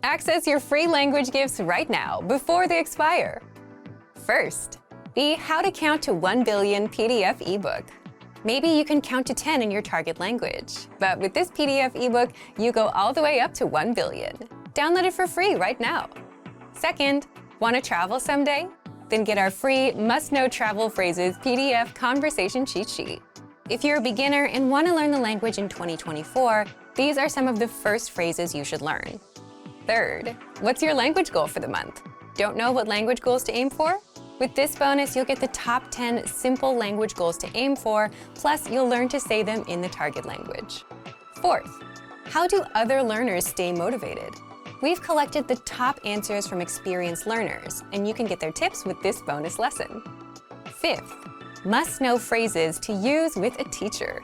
Access your free language gifts right now before they expire. First, the How to Count to 1 Billion PDF ebook. Maybe you can count to 10 in your target language, but with this PDF ebook, you go all the way up to 1 billion. Download it for free right now. Second, want to travel someday? Then get our free must-know travel phrases PDF conversation cheat sheet. If you're a beginner and want to learn the language in 2024, these are some of the first phrases you should learn. Third, what's your language goal for the month? Don't know what language goals to aim for? With this bonus, you'll get the top 10 simple language goals to aim for, plus you'll learn to say them in the target language. Fourth, how do other learners stay motivated? We've collected the top answers from experienced learners, and you can get their tips with this bonus lesson. Fifth, must-know phrases to use with a teacher.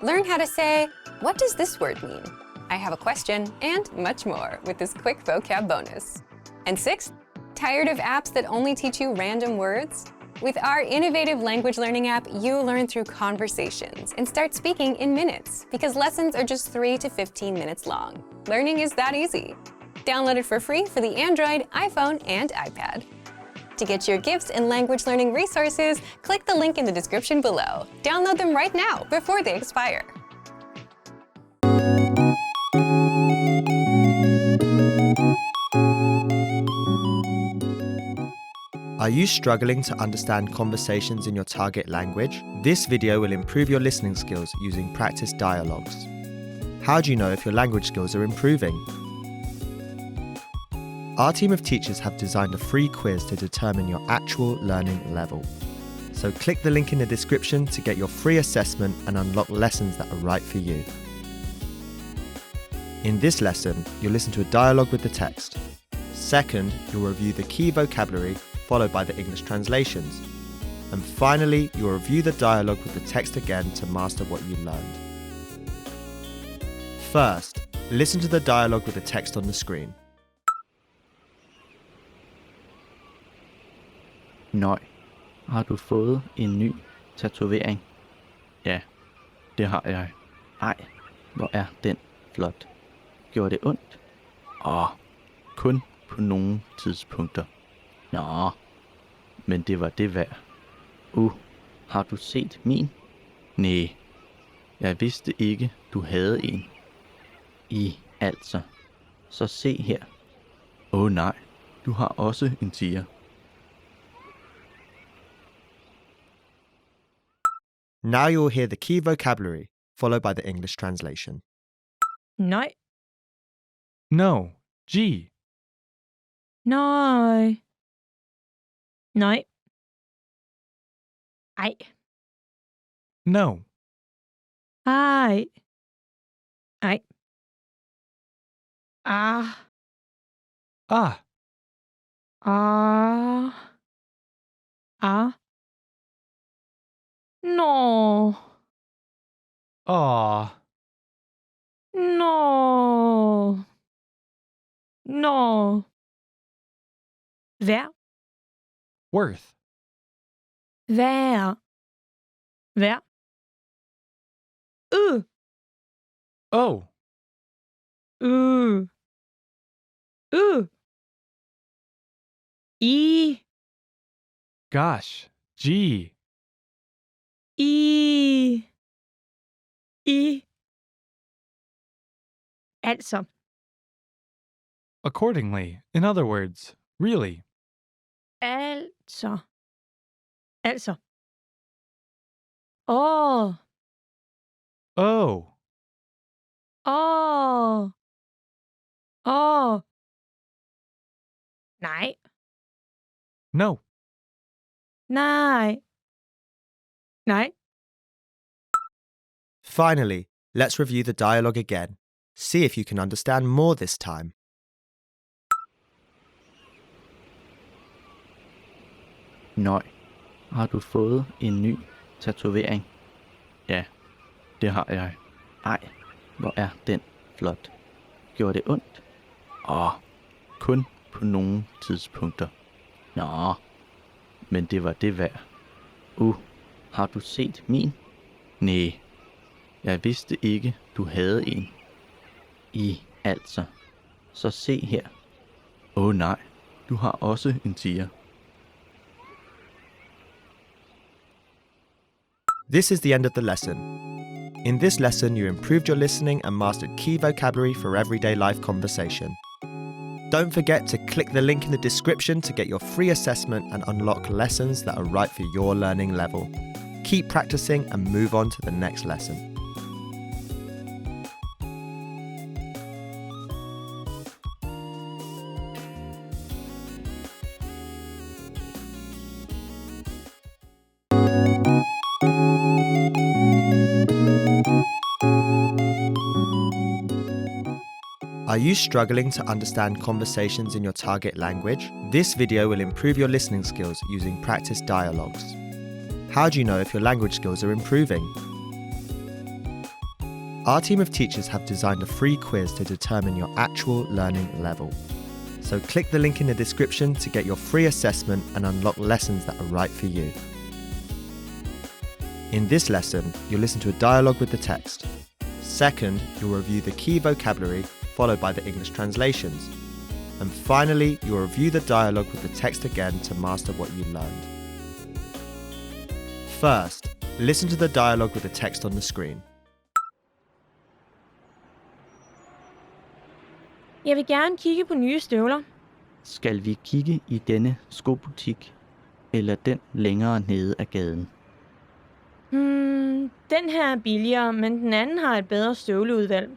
Learn how to say, "What does this word mean? I have a question," and much more with this quick vocab bonus. And sixth, tired of apps that only teach you random words? With our innovative language learning app, you learn through conversations and start speaking in minutes because lessons are just 3 to 15 minutes long. Learning is that easy. Download it for free for the Android, iPhone, and iPad. To get your gifts and language learning resources, click the link in the description below. Download them right now before they expire. Are you struggling to understand conversations in your target language? This video will improve your listening skills using practice dialogues. How do you know if your language skills are improving? Our team of teachers have designed a free quiz to determine your actual learning level. So click the link in the description to get your free assessment and unlock lessons that are right for you. In this lesson, you'll listen to a dialogue with the text. Second, you'll review the key vocabulary followed by the English translations. And finally, you'll review the dialogue with the text again to master what you learned. First, listen to the dialogue with the text on the screen. Nøj, har du fået en ny tatovering? Ja, det har jeg. Ej, hvor er den flot. Gjorde det ondt? Kun på nogle tidspunkter. Nå, men det var det værd. Har du set min? Næh, jeg vidste ikke, du havde en. Altså. Så se her. Nej, du har også en tiger. Now you'll hear the key vocabulary, followed by the English translation. Nej. No. G. Nej. Nej. Ej. No. Ej. Ej. Ah. Ah. Ah. Ah. Nå. Aw. Nå. Nå. Vær. Worth. Vær. Vær. Oh. I. Gosh. Gee. I. Altså. Accordingly. In other words, really. Altså. Åh. Oh. Nej. No. Nej. Finally, let's review the dialogue again. See if you can understand more this time. Nøj, har du fået en ny tatovering? Ja, det har jeg. Ej, hvor er den flot. Gjorde det ondt? Kun på nogle tidspunkter. Nå, men det var det værd. Har du set min? Næh, jeg vidste ikke, du havde en. Altså. Så se her. Nej, du har også en tiger. This is the end of the lesson. In this lesson, you improved your listening and mastered key vocabulary for everyday life conversation. Don't forget to click the link in the description to get your free assessment and unlock lessons that are right for your learning level. Keep practicing and move on to the next lesson. Are you struggling to understand conversations in your target language? This video will improve your listening skills using practice dialogues. How do you know if your language skills are improving? Our team of teachers have designed a free quiz to determine your actual learning level. So click the link in the description to get your free assessment and unlock lessons that are right for you. In this lesson, you'll listen to a dialogue with the text. Second, you'll review the key vocabulary followed by the English translations. And finally, you'll review the dialogue with the text again to master what you learned. First, listen to the dialogue with the text on the screen. Jeg vil gerne kigge på nye støvler. Skal vi kigge i denne skobutik, eller den længere nede ad gaden? Den her er billigere, men den anden har et bedre støvleudvalg.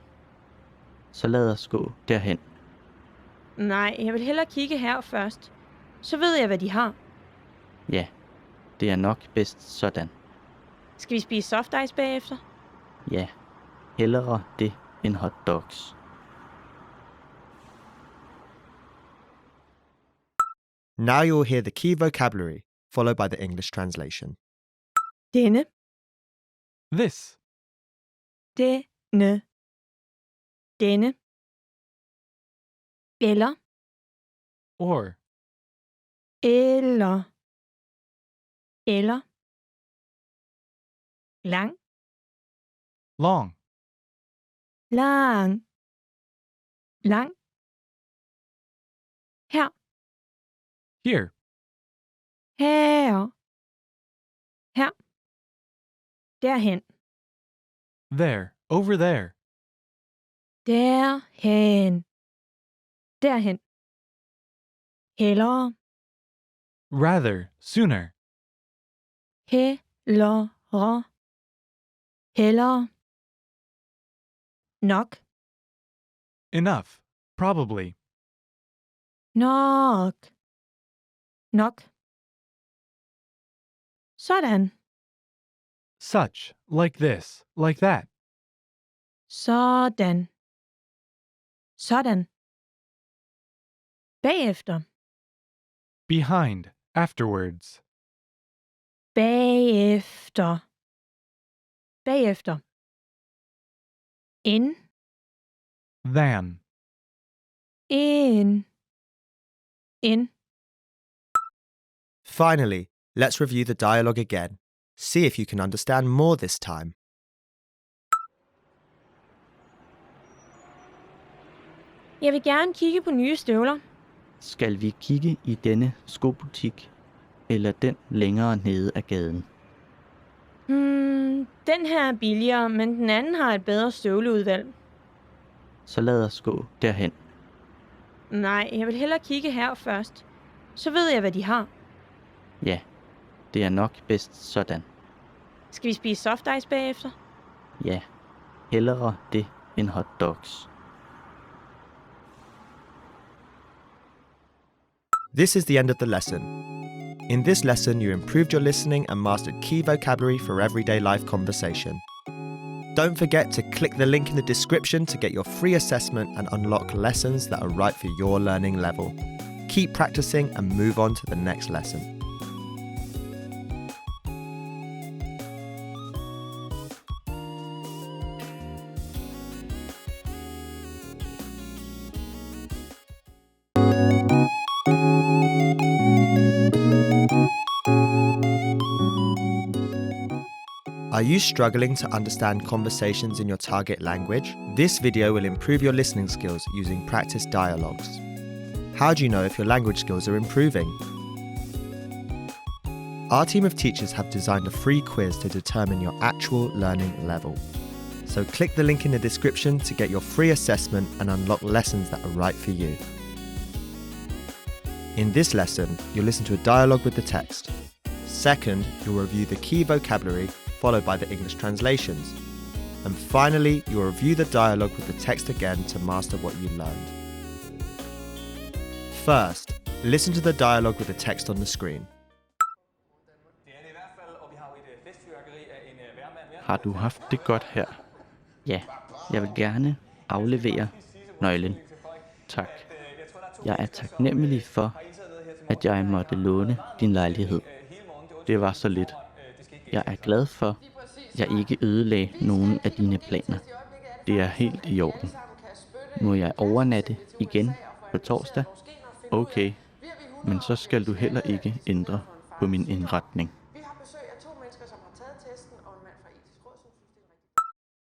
Så lad os gå derhen. Nej, jeg vil hellere kigge her først. Så ved jeg, hvad de har. Ja, det er nok bedst sådan. Skal vi spise soft ice bagefter? Ja, hellere det end hot dogs. Now you'll hear the key vocabulary, followed by the English translation. Denne. This. Denne. Denne. Eller. Or. Eller. Eller. Lang. Long. Lang. Lang. Her. Here. Her. Her. Derhen. There. Over there. Derhen. Derhen. Hellere. Rather. Sooner. Hellere. Hellere. Nok. Enough. Probably. Nok. Nok. Sådan. Such. Like this. Like that. Sådan. Sådan. Bagefter. Behind. Afterwards. Bagefter. Bagefter. Ind. Than. Ind. Ind. Finally, let's review the dialogue again. See if you can understand more this time. Jeg vil gerne kigge på nye støvler. Skal vi kigge i denne skobutik, eller den længere nede ad gaden? Den her er billigere, men den anden har et bedre støvleudvalg. Så lad os gå derhen. Nej, jeg vil hellere kigge her først. Så ved jeg, hvad de har. Ja, det er nok bedst sådan. Skal vi spise soft ice bagefter? Ja, hellere det end hot dogs. This is the end of the lesson. In this lesson, you improved your listening and mastered key vocabulary for everyday life conversation. Don't forget to click the link in the description to get your free assessment and unlock lessons that are right for your learning level. Keep practicing and move on to the next lesson. Are you struggling to understand conversations in your target language? This video will improve your listening skills using practice dialogues. How do you know if your language skills are improving? Our team of teachers have designed a free quiz to determine your actual learning level. So click the link in the description to get your free assessment and unlock lessons that are right for you. In this lesson, you'll listen to a dialogue with the text. Second, you'll review the key vocabulary, followed by the English translations. And finally, you'll review the dialogue with the text again to master what you learned. First, listen to the dialogue with the text on the screen. Har du haft det godt her? Ja, jeg vil gerne aflevere nøglen. Tak. Jeg er taknemmelig for, at jeg måtte låne din lejlighed. Det var så lidt. Jeg er glad for, at jeg ikke ødelagde nogen af dine planer. Det er helt i orden. Må jeg overnatte igen på torsdag? Okay, men så skal du heller ikke ændre på min indretning.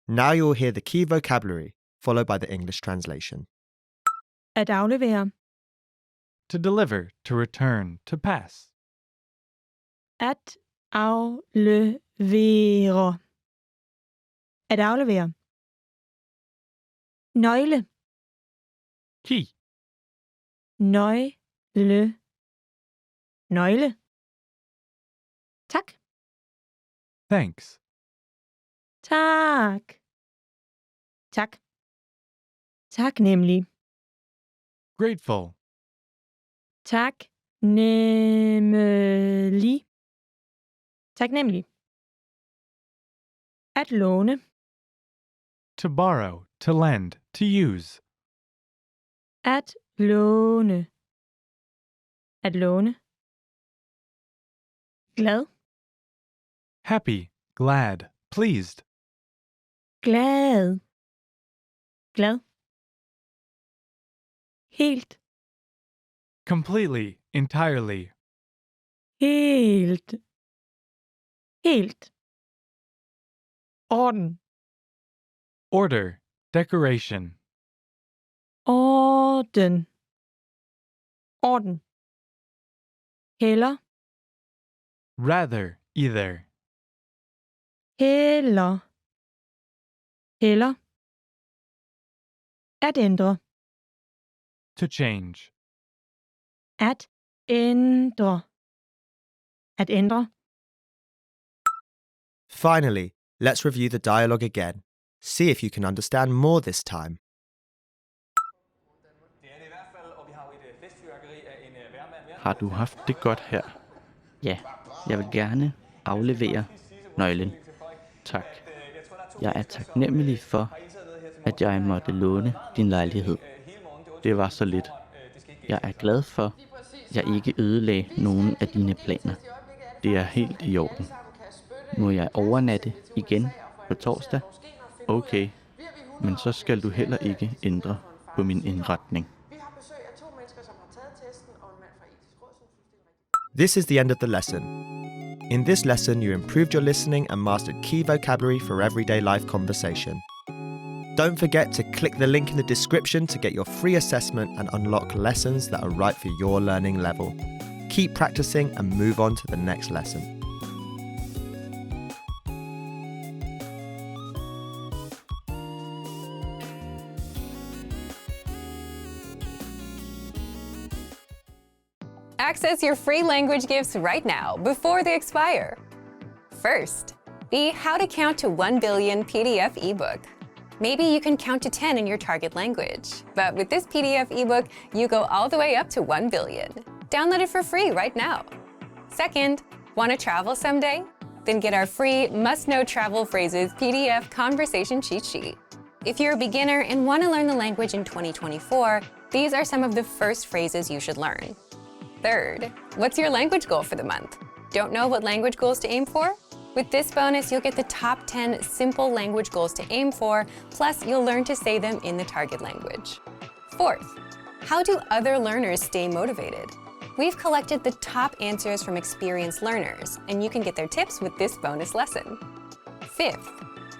Now you will hear the key vocabulary, followed by the English translation. At aflevere. To deliver, to return, to pass. At aflevere. At aflevere. Nøgle. Key. Nøgle. Nøgle. Tak. Thanks. Tak. Tak. Taknemmelig. Grateful. Taknemmelig. Taknemmelig. At låne. To borrow, to lend, to use. At låne. At låne. Glad. Happy, glad, pleased. Glad. Glad. Helt. Completely, entirely. Helt. Helt. Orden. Order, decoration. Orden. Orden. Heller. Rather, either. Heller. Heller. At ændre. To change. At ændre. At ændre. Finally, let's review the dialogue again. See if you can understand more this time. Har du haft det godt her? Ja, jeg vil gerne aflevere nøglen. Tak. Jeg er taknemmelig for, at jeg måtte låne din lejlighed. Det var så lidt. Jeg er glad for, at jeg ikke ødelagde nogen af dine planer. Det er helt i orden. Må jeg overnatte igen på torsdag? Okay, men så skal du heller ikke ændre på min indretning. This is the end of the lesson. In this lesson, you improved your listening and mastered key vocabulary for everyday life conversation. Don't forget to click the link in the description to get your free assessment and unlock lessons that are right for your learning level. Keep practicing and move on to the next lesson. Access your free language gifts right now before they expire. First, the How to Count to 1 Billion PDF ebook. Maybe you can count to 10 in your target language, but with this PDF ebook, you go all the way up to 1 billion. Download it for free right now. Second, want to travel someday? Then get our free must-know travel phrases PDF conversation cheat sheet. If you're a beginner and want to learn the language in 2024, these are some of the first phrases you should learn. Third, what's your language goal for the month? Don't know what language goals to aim for? With this bonus, you'll get the top 10 simple language goals to aim for, plus you'll learn to say them in the target language. Fourth, how do other learners stay motivated? We've collected the top answers from experienced learners, and you can get their tips with this bonus lesson. Fifth,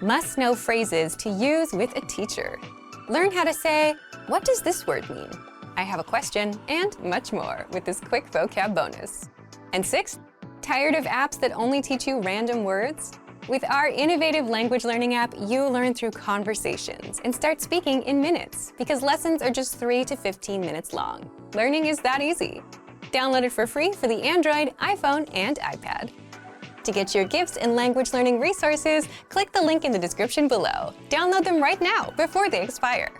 must-know phrases to use with a teacher. Learn how to say, "What does this word mean?" I have a question, and much more with this quick vocab bonus. And 6th, tired of apps that only teach you random words? With our innovative language learning app, you learn through conversations and start speaking in minutes because lessons are just 3 to 15 minutes long. Learning is that easy. Download it for free for the Android, iPhone, and iPad. To get your gifts and language learning resources, click the link in the description below. Download them right now before they expire.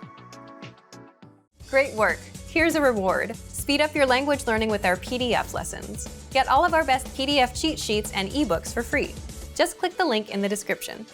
Great work! Here's a reward. Speed up your language learning with our PDF lessons. Get all of our best PDF cheat sheets and ebooks for free. Just click the link in the description.